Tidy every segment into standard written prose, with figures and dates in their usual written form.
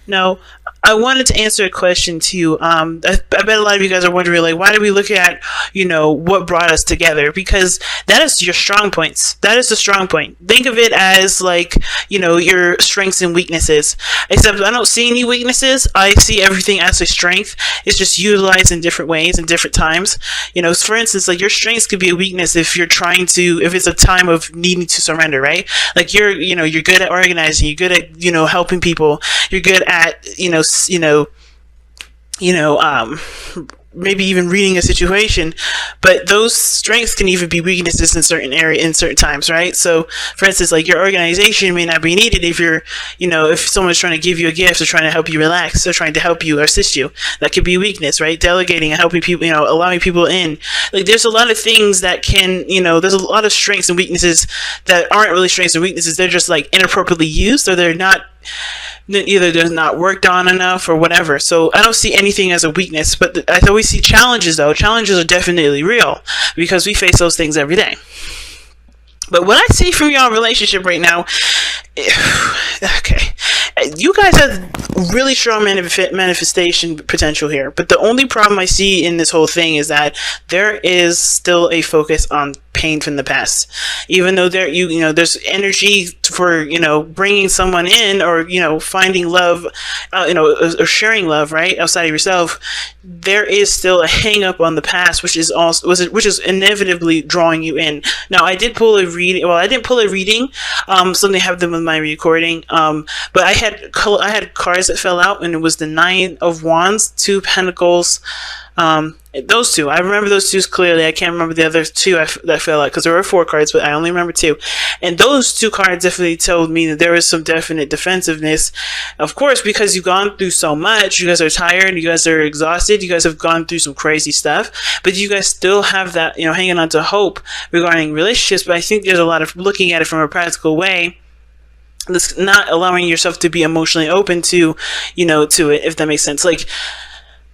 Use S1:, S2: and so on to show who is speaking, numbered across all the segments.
S1: No, I wanted to answer a question to you. I bet a lot of you guys are wondering, like, why do we look at, what brought us together? Because that is your strong points. That is the strong point. Think of it as like, your strengths and weaknesses. Except I don't see any weaknesses. I see everything as a strength. It's just utilized in different ways and different times. For instance, like your strengths could be a weakness if you're trying to, if it's a time of needing to surrender, right? Like you're good at organizing. You're good at, helping people. You're good at, you know, um, maybe even reading a situation, but those strengths can even be weaknesses in certain area in certain times, right? So, for instance, like your organization may not be needed if you're, if someone's trying to give you a gift or trying to help you relax or trying to help you or assist you, that could be a weakness, right? Delegating and helping people, allowing people in. Like, there's a lot of things that can, there's a lot of strengths and weaknesses that aren't really strengths and weaknesses. They're just like inappropriately used, or they're not. Either they're not worked on enough or whatever. So I don't see anything as a weakness, but I always see challenges, though. Challenges are definitely real because we face those things every day. But what I see from your relationship right now, okay, you guys have really strong manifestation potential here. But the only problem I see in this whole thing is that there is still a focus on pain from the past. Even though there's energy for bringing someone in, or finding love, or sharing love, right, outside of yourself. There is still a hang up on the past, which is inevitably drawing you in. Now, I did pull a reading. Well, I didn't pull a reading. Something happened with my recording. But I had cards that fell out, and it was the Nine of Wands, Two Pentacles. Those two, I remember those two clearly. I can't remember the other two that fell out because there were four cards, but I only remember two. And those two cards definitely told me that there was some definite defensiveness. Of course, because you've gone through so much, you guys are tired, you guys are exhausted, you guys have gone through some crazy stuff, but you guys still have that, hanging on to hope regarding relationships. But I think there's a lot of looking at it from a practical way. This not allowing yourself to be emotionally open to, to it, if that makes sense. Like,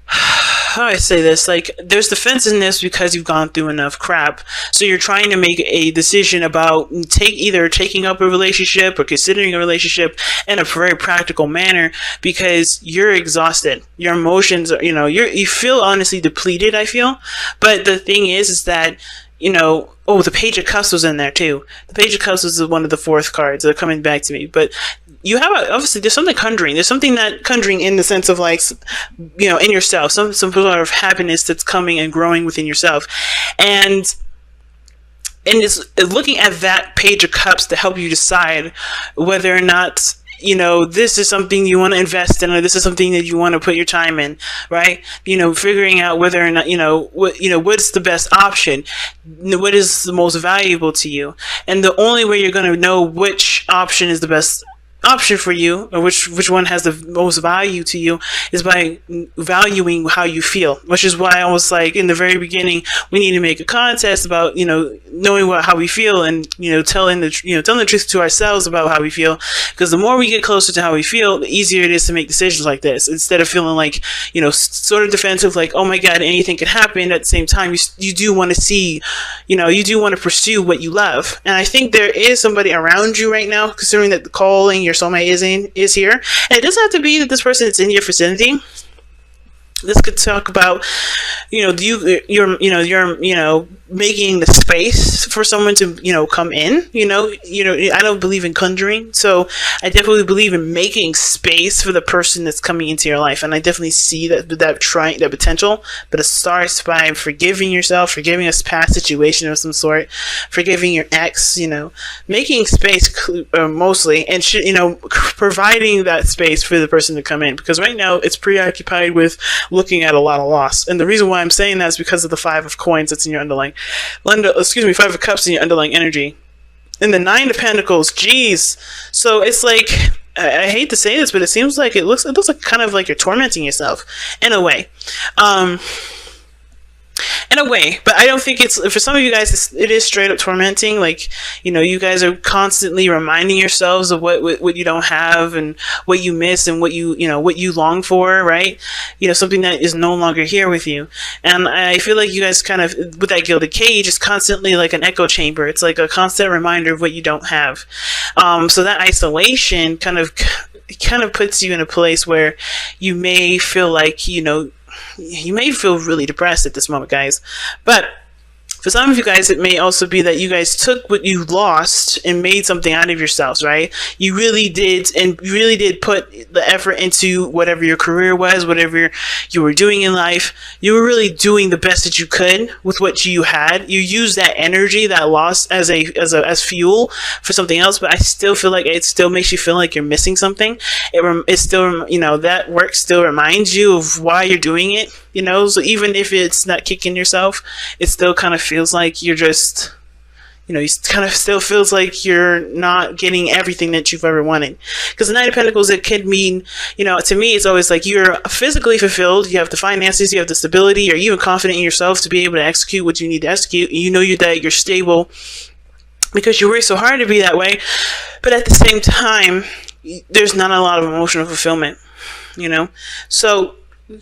S1: how do I say this? Like, there's defensiveness because you've gone through enough crap. So you're trying to make a decision about either taking up a relationship or considering a relationship in a very practical manner because you're exhausted. Your emotions are, you feel honestly depleted, I feel. But the thing is that, oh, the Page of Cups was in there too. The Page of Cups was one of the fourth cards that are coming back to me. But you have obviously there's something conjuring. There's something that conjuring in the sense of like, in yourself, some sort of happiness that's coming and growing within yourself, and it's looking at that Page of Cups to help you decide whether or not this is something you want to invest in, or this is something that you want to put your time in, right? Figuring out whether or not, what's the best option, what is the most valuable to you. And the only way you're going to know which option is the best option for you, or which one has the most value to you, is by valuing how you feel. Which is why I was like, in the very beginning, we need to make a contest about knowing how we feel, and telling the truth to ourselves about how we feel, because the more we get closer to how we feel, the easier it is to make decisions like this, instead of feeling like sort of defensive, like, oh my god, anything could happen. At the same time, you do want to see, you do want to pursue what you love. And I think there is somebody around you right now, considering that the calling your soulmate is here, and it doesn't have to be that this person is in your vicinity. This could talk about, you're making the space for someone to, come in. I don't believe in conjuring, so I definitely believe in making space for the person that's coming into your life, and I definitely see that potential. But it starts by forgiving yourself, forgiving a past situation of some sort, forgiving your ex, making space mostly, and providing that space for the person to come in, because right now it's preoccupied with looking at a lot of loss. And the reason why I'm saying that is because of the Five of Coins that's in your Five of Cups in your underlying energy. And the Nine of Pentacles, geez. So it's like, I hate to say this, but it seems like it looks like kind of like you're tormenting yourself in a way. But I don't think it's, for some of you guys, it is straight up tormenting. Like, you guys are constantly reminding yourselves of what you don't have, and what you miss, and what you long for, right? Something that is no longer here with you. And I feel like you guys kind of, with that Gilded Cage, is constantly like an echo chamber. It's like a constant reminder of what you don't have. So that isolation kind of it kind of puts you in a place where you may feel like, you may feel really depressed at this moment, guys. But for some of you guys, it may also be that you guys took what you lost and made something out of yourselves, right? You really did, and you really did put the effort into whatever your career was, whatever you were doing in life. You were really doing the best that you could with what you had. You used that energy, that loss, as fuel for something else. But I still feel like it still makes you feel like you're missing something. It still, that work still reminds you of why you're doing it. So even if it's not kicking yourself, it still kind of feels like you're just, you kind of still feels like you're not getting everything that you've ever wanted. Because the Knight of Pentacles, it could mean, to me, it's always like you're physically fulfilled, you have the finances, you have the stability, you're even confident in yourself to be able to execute what you need to execute. That you're stable because you work so hard to be that way. But at the same time, there's not a lot of emotional fulfillment, So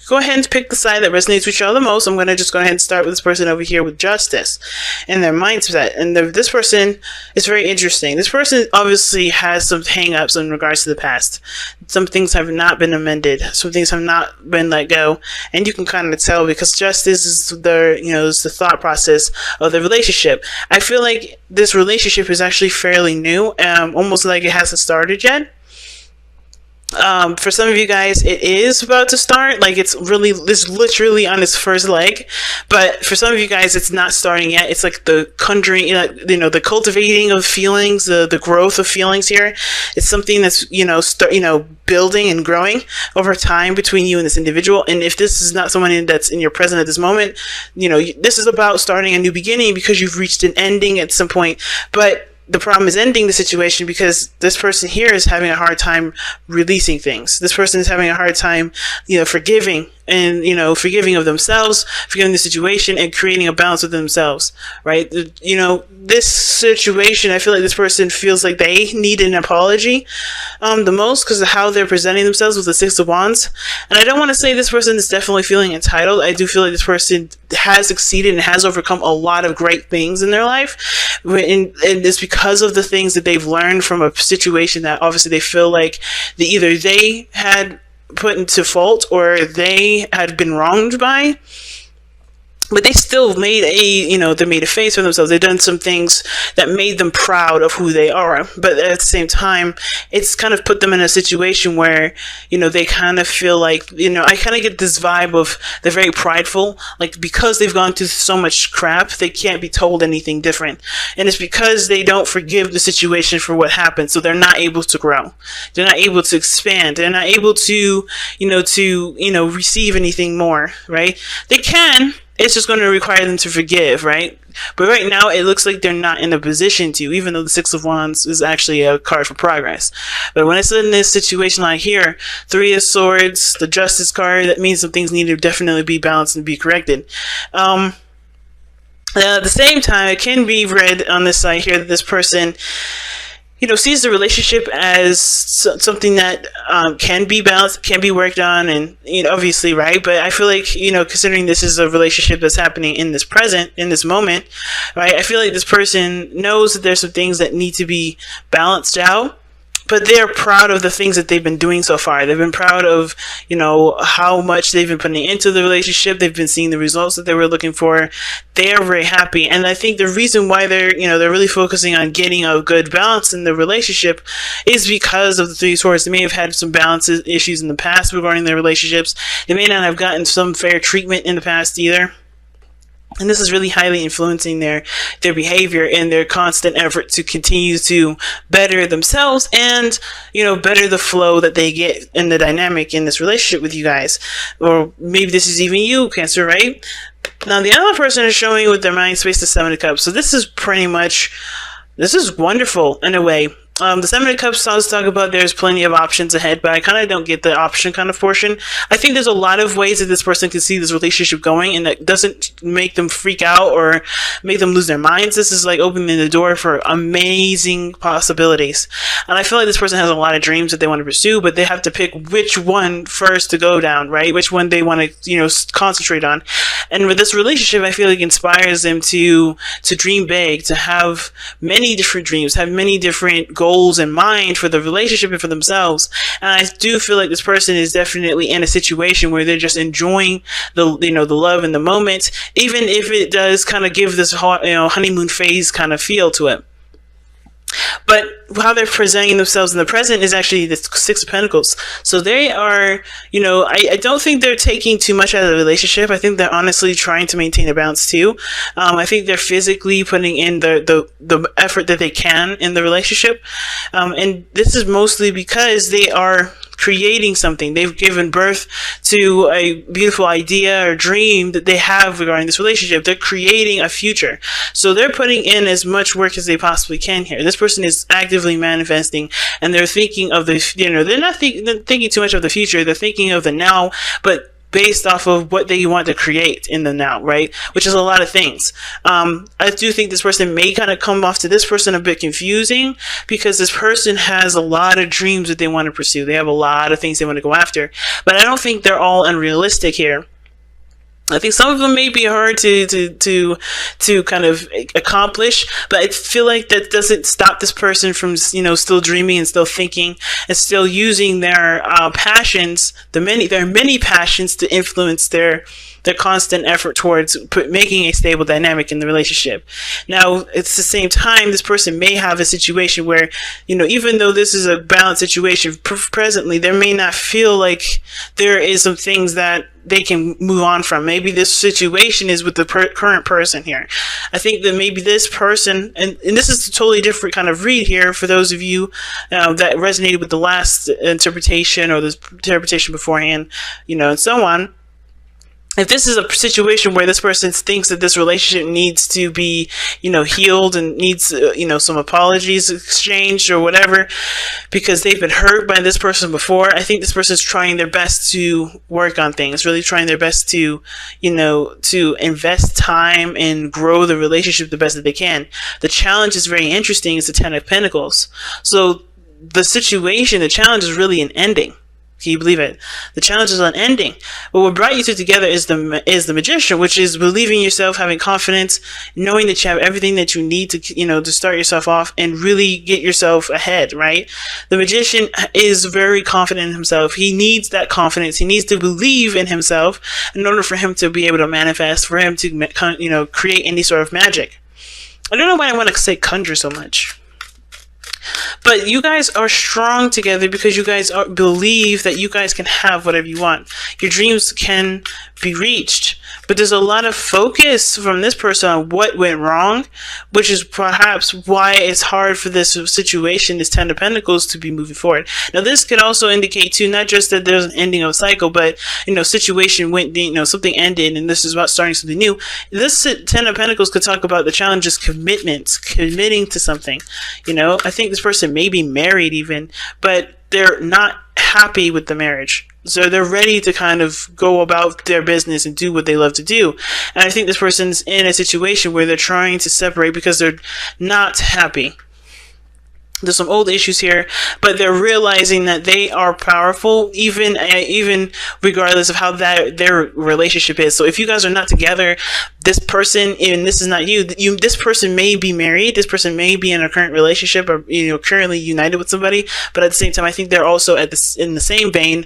S1: go ahead and pick the side that resonates with y'all the most. I'm going to just go ahead and start with this person over here with Justice and their mindset. And this person is very interesting. This person obviously has some hang-ups in regards to the past. Some things have not been amended. Some things have not been let go. And you can kind of tell because Justice is is the thought process of the relationship. I feel like this relationship is actually fairly new, almost like it hasn't started yet. For some of you guys, it is about to start. Like it's literally on its first leg. But for some of you guys, it's not starting yet. It's like the conjuring, the cultivating of feelings, the growth of feelings here. It's something that's, building and growing over time between you and this individual. And if this is not someone that's in your present at this moment, this is about starting a new beginning because you've reached an ending at some point. But the problem is ending the situation because this person here is having a hard time releasing things. This person is having a hard time, forgiving and, forgiving of themselves, forgiving the situation and creating a balance with themselves, right? This situation, I feel like this person feels like they need an apology the most because of how they're presenting themselves with the Six of Wands. And I don't want to say this person is definitely feeling entitled. I do feel like this person has succeeded and has overcome a lot of great things in their life. And it's because of the things that they've learned from a situation that obviously they feel like either they had put into fault or they had been wronged by. But they still made they made a face for themselves. They've done some things that made them proud of who they are. But at the same time, it's kind of put them in a situation where, they kind of feel like, I kind of get this vibe of they're very prideful. Like because they've gone through so much crap, they can't be told anything different. And it's because they don't forgive the situation for what happened. So they're not able to grow. They're not able to expand. They're not able to, receive anything more, right? They can. It's just going to require them to forgive, right? But right now, it looks like they're not in a position to, even though the Six of Wands is actually a card for progress. But when it's in this situation like here, Three of Swords, the Justice card, that means some things need to definitely be balanced and be corrected. At the same time, it can be read on this side here that this person sees the relationship as something that can be balanced, can be worked on, and obviously, right? But I feel like considering this is a relationship that's happening in this present, in this moment, right? I feel like this person knows that there's some things that need to be balanced out. But they're proud of the things that they've been doing so far. They've been proud of, how much they've been putting into the relationship. They've been seeing the results that they were looking for. They are very happy. And I think the reason why they're really focusing on getting a good balance in the relationship is because of the Three of Swords. They may have had some balance issues in the past regarding their relationships. They may not have gotten some fair treatment in the past either. And this is really highly influencing their behavior and their constant effort to continue to better themselves and, better the flow that they get in the dynamic in this relationship with you guys. Or maybe this is even you, Cancer, right? Now, the other person is showing with their mind space the Seven of Cups. So this is wonderful in a way. The Seven of Cups does talk about there's plenty of options ahead, but I kind of don't get the option kind of portion. I think there's a lot of ways that this person can see this relationship going, and that doesn't make them freak out or make them lose their minds. This is like opening the door for amazing possibilities. And I feel like this person has a lot of dreams that they want to pursue, but they have to pick which one first to go down, right? Which one they want to, concentrate on. And with this relationship, I feel like it inspires them to dream big, to have many different dreams, have many different goals goals in mind for the relationship and for themselves. And I do feel like this person is definitely in a situation where they're just enjoying the, you know, the love in the moment, even if it does kind of give this honeymoon phase kind of feel to it. But how they're presenting themselves in the present is actually the Six of Pentacles. So they are, you know, I don't think they're taking too much out of the relationship. I think they're honestly trying to maintain a balance too. I think they're physically putting in the effort that they can in the relationship. And this is mostly because they are creating something. They've given birth to a beautiful idea or dream that they have regarding this relationship. They're creating a future. So they're putting in as much work as they possibly can here. This person is actively manifesting, and they're thinking of the, you know, they're not thinking too much of the future. They're thinking of the now, but based off of what they want to create in the now, right? Which is a lot of things. I do think this person may kind of come off to this person a bit confusing, because this person has a lot of dreams that they want to pursue. They have a lot of things they want to go after, but I don't think they're all unrealistic here. I think some of them may be hard to kind of accomplish, but I feel like that doesn't stop this person from, you know, still dreaming and still thinking and still using their passions, their many passions, to influence their constant effort towards making a stable dynamic in the relationship. Now, at the same time, this person may have a situation where, you know, even though this is a balanced situation presently, there may not feel like there is some things that they can move on from. Maybe this situation is with the current person here. I think that maybe this person, and this is a totally different kind of read here for those of you that resonated with the last interpretation or the interpretation beforehand, you know, and so on. If this is a situation where this person thinks that this relationship needs to be, you know, healed and needs, you know, some apologies exchanged or whatever, because they've been hurt by this person before, I think this person's trying their best to work on things, really trying their best to, you know, to invest time and grow the relationship the best that they can. The challenge is very interesting. It's the Ten of Pentacles. So the situation, the challenge is really an ending. Can you believe it? The challenge is on ending. But what brought you two together is the Magician, which is believing in yourself, having confidence, knowing that you have everything that you need to, you know, to start yourself off and really get yourself ahead, right? The Magician is very confident in himself. He needs that confidence. He needs to believe in himself in order for him to be able to manifest, for him to, you know, create any sort of magic. I don't know why I want to say conjure so much. But you guys are strong together because you guys believe that you guys can have whatever you want. Your dreams can be reached. But there's a lot of focus from this person on what went wrong, which is perhaps why it's hard for this situation, this Ten of Pentacles, to be moving forward. Now, this could also indicate, too, not just that there's an ending of a cycle, but, you know, situation went, you know, something ended and this is about starting something new. This Ten of Pentacles could talk about the challenges, commitment, committing to something. You know, I think this person may be married even, but they're not happy with the marriage. So they're ready to kind of go about their business and do what they love to do. And I think this person's in a situation where they're trying to separate because they're not happy. There's some old issues here, but they're realizing that they are powerful, even regardless of how their relationship is. So if you guys are not together, this person, and this is not you, this person may be married, this person may be in a current relationship, or, you know, currently united with somebody, but at the same time, I think they're also in the same vein,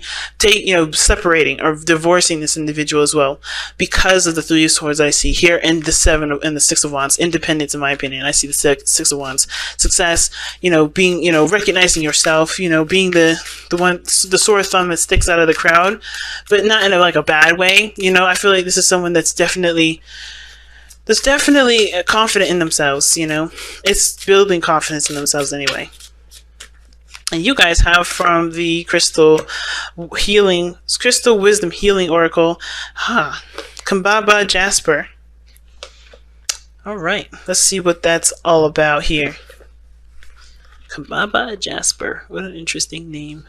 S1: separating or divorcing this individual as well, because of the Three of Swords I see here, and the Seven and the Six of Wands. Independence, in my opinion. I see the Six of Wands. Success, you know, being, you know, recognizing yourself, you know, being the sore thumb that sticks out of the crowd, but not in a bad way. You know, I feel like this is someone that's definitely confident in themselves. You know, it's building confidence in themselves anyway. And you guys have from the Crystal Wisdom Healing Oracle, Kambaba Jasper. All right, let's see what that's all about here. Kambaba Jasper. What an interesting name.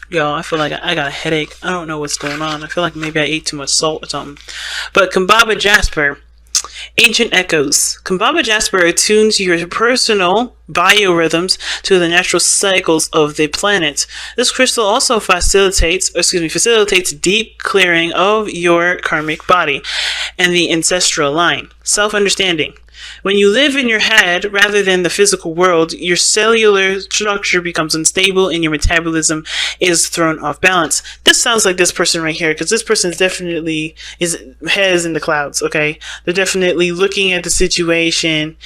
S1: Yo, I feel like I got a headache. I don't know what's going on. I feel like maybe I ate too much salt or something. But Kambaba Jasper Ancient echoes. Kambaba Jasper attunes your personal biorhythms to the natural cycles of the planet. This crystal also facilitates deep clearing of your karmic body and the ancestral line. Self-understanding. When you live in your head rather than the physical world, your cellular structure becomes unstable and your metabolism is thrown off balance. This sounds like this person right here, because this person is definitely head is in the clouds. Okay, they're definitely looking at the situation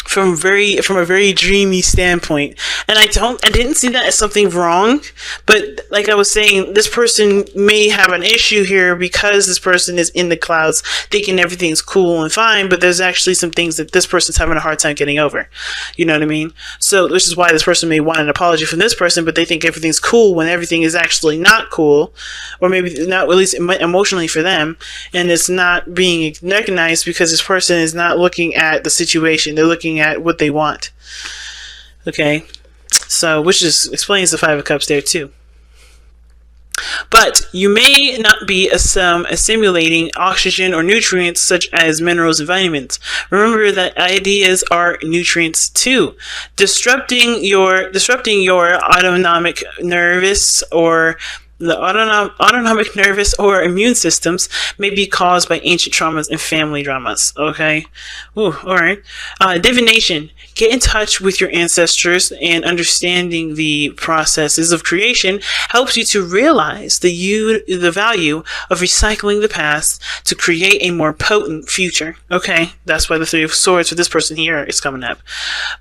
S1: from a very dreamy standpoint, and I didn't see that as something wrong, but like I was saying, this person may have an issue here because this person is in the clouds thinking everything's cool and fine, but there's actually some things that this person's having a hard time getting over. You know what I mean? So which is why this person may want an apology from this person, but they think everything's cool when everything is actually not cool, or maybe not, at least emotionally for them, and it's not being recognized because this person is not looking at the situation, they're looking at what they want. Okay, so which just explains the Five of Cups there too. But you may not be assimilating oxygen or nutrients such as minerals and vitamins. Remember that ideas are nutrients too. Disrupting your autonomic nervous or the autonomic nervous or immune systems may be caused by ancient traumas and family dramas. Okay. Ooh, all right. Divination. Get in touch with your ancestors, and understanding the processes of creation helps you to realize the value of recycling the past to create a more potent future. Okay, that's why the Three of Swords for this person here is coming up.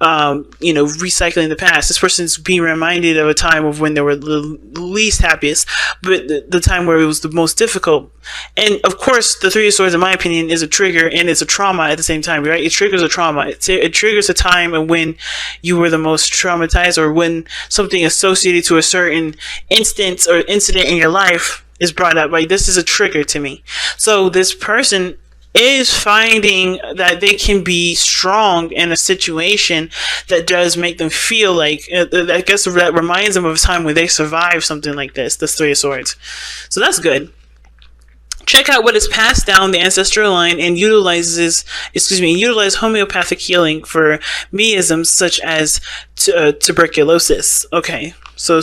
S1: Recycling the past. This person's being reminded of a time of when they were the least happiest, but the time where it was the most difficult. And of course, the Three of Swords, in my opinion, is a trigger and it's a trauma at the same time, right? It triggers a trauma. It triggers a time when you were the most traumatized, or when something associated to a certain instance or incident in your life is brought up. Right? This is a trigger to me. So this person is finding that they can be strong in a situation that does make them feel like, I guess that reminds them of a time when they survived something like this Three of Swords. So that's good. Check out what is passed down the ancestral line and utilize homeopathic healing for miasms such as tuberculosis. Okay, so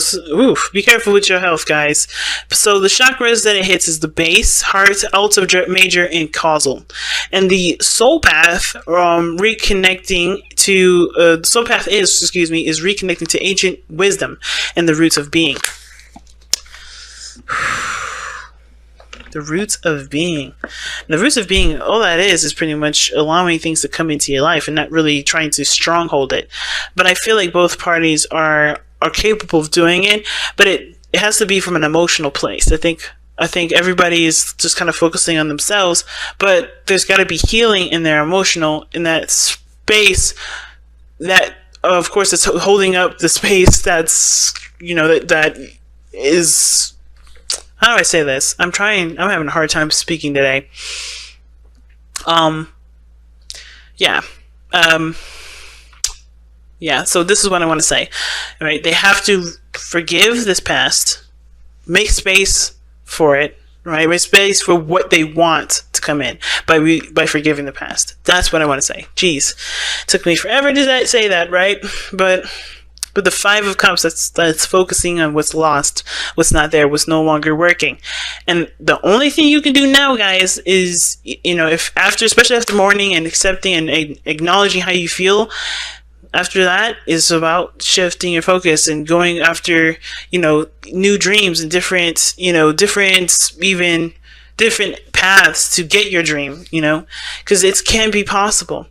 S1: be careful with your health, guys. So the chakras that it hits is the base, heart, ultra, major, and causal. And the soul path, reconnecting to is reconnecting to ancient wisdom and the roots of being. The roots of being. The roots of being, all that is pretty much allowing things to come into your life and not really trying to stronghold it. But I feel like both parties are capable of doing it, but it has to be from an emotional place. I think everybody is just kind of focusing on themselves, but there's got to be healing in their emotional, in that space that, of course, it's holding up the space that's, that is... How do I say this? I'm having a hard time speaking today. So this is what I want to say. All right, they have to forgive this past, make space for it, right? Make space for what they want to come in by forgiving the past. That's what I want to say. Jeez, it took me forever to say that, right? But the Five of Cups, that's focusing on what's lost, what's not there, what's no longer working. And the only thing you can do now, guys, is, especially after mourning and accepting and acknowledging how you feel, after that is about shifting your focus and going after, new dreams and different paths to get your dream, because it can be possible.